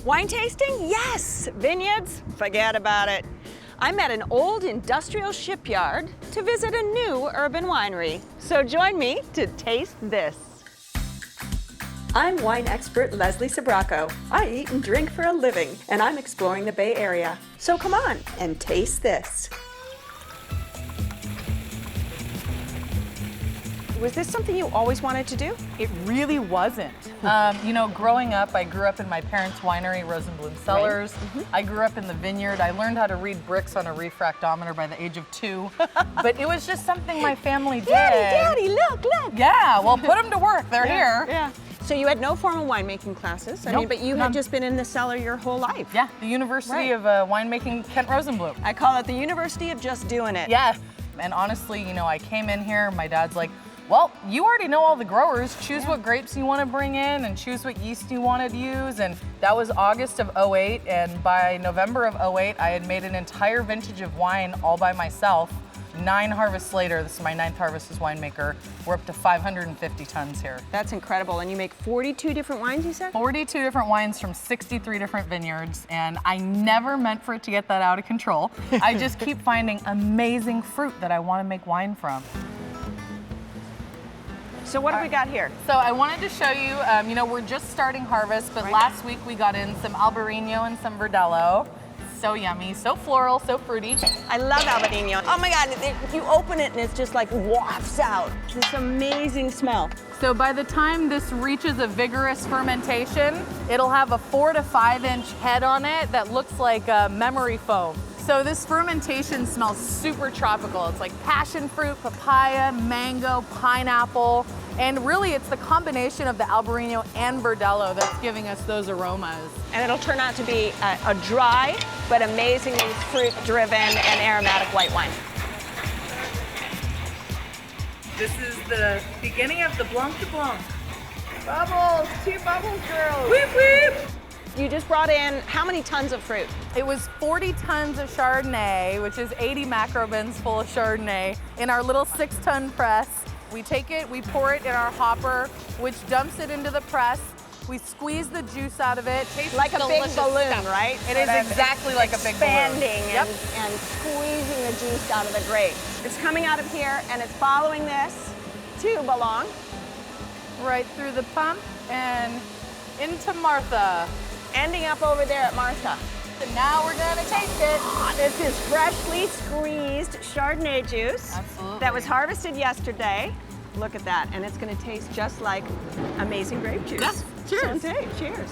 Wine tasting? Yes! Vineyards? Forget about it. I'm at an old industrial shipyard to visit a new urban winery. So join me to taste this. I'm wine expert Leslie Sbrocco. I eat and drink for a living, and I'm exploring the Bay Area. So come on and taste this. Was this something you always wanted to do? It really wasn't. You know, growing up, I grew up in my parents' winery, Rosenblum Cellars. Right. I grew up in the vineyard. I learned how to read bricks on a refractometer by the age of 2. But it was just something my family did. Daddy, look. Yeah, well, put them to work. They're here. Yeah. So you had no formal winemaking classes, Nope, but you had just been in the cellar your whole life. Yeah, the University of Winemaking, Kent Rosenblum. I call it the University of just doing it. Yeah, and honestly, you know, I came in here, my dad's like, well, you already know all the growers. Choose what grapes you want to bring in and choose what yeast you want to use. And that was August of '08. And by November of '08, I had made an entire vintage of wine all by myself. 9 harvests later, this is my 9th harvest as winemaker, we're up to 550 tons here. That's incredible. And you make 42 different wines, you said? 42 different wines from 63 different vineyards. And I never meant for it to get that out of control. I just keep finding amazing fruit that I want to make wine from. So what have we got here? So I wanted to show you, you know, we're just starting harvest, but last week we got in some Albarino and some Verdelho. So yummy, so floral, so fruity. I love Albarino. Oh my God, you open it and it's just like wafts out. This amazing smell. So by the time this reaches a vigorous fermentation, it'll have a 4 to 5 inch head on it that looks like memory foam. So this fermentation smells super tropical. It's like passion fruit, papaya, mango, pineapple, and really it's the combination of the Albarino and Verdelho that's giving us those aromas. And it'll turn out to be a dry, but amazingly fruit-driven and aromatic white wine. This is the beginning of the Blump de Blump. Bubbles, 2 bubbles, girls. Whip, whip. You just brought in how many tons of fruit? It was 40 tons of Chardonnay, which is 80 macro bins full of Chardonnay, in our little 6-ton press. We take it, we pour it in our hopper, which dumps it into the press. We squeeze the juice out of it. Tastes like a big balloon, stuff. right? It is exactly like a big balloon. Expanding and squeezing the juice out of the grape. It's coming out of here and it's following this tube along. Right through the pump and into Martha. Ending up over there at Martha. And now we're gonna taste it. This is freshly squeezed Chardonnay juice. Absolutely. That was harvested yesterday. Look at that, and it's gonna taste just like amazing grape juice. Yes, cheers. Santé, cheers.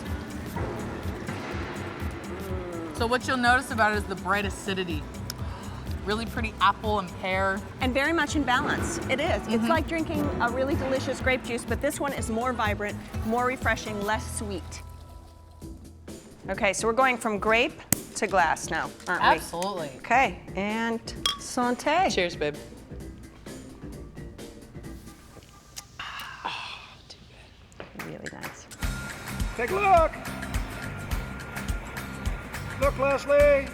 So what you'll notice about it is the bright acidity. Really pretty apple and pear. And very much in balance. It is. It's like drinking a really delicious grape juice, but this one is more vibrant, more refreshing, less sweet. Okay, so we're going from grape to glass now, aren't we? Absolutely. Okay, and santé. Cheers, babe. Really nice. Take a look. Look, Leslie.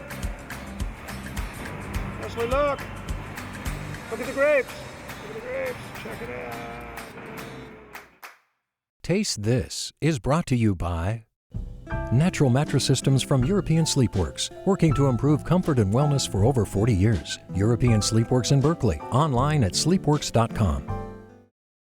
Leslie, look. Look at the grapes. Look at the grapes. Check it out. Taste This is brought to you by Natural Mattress Systems from European Sleepworks, working to improve comfort and wellness for over 40 years. European Sleepworks in Berkeley, online at sleepworks.com.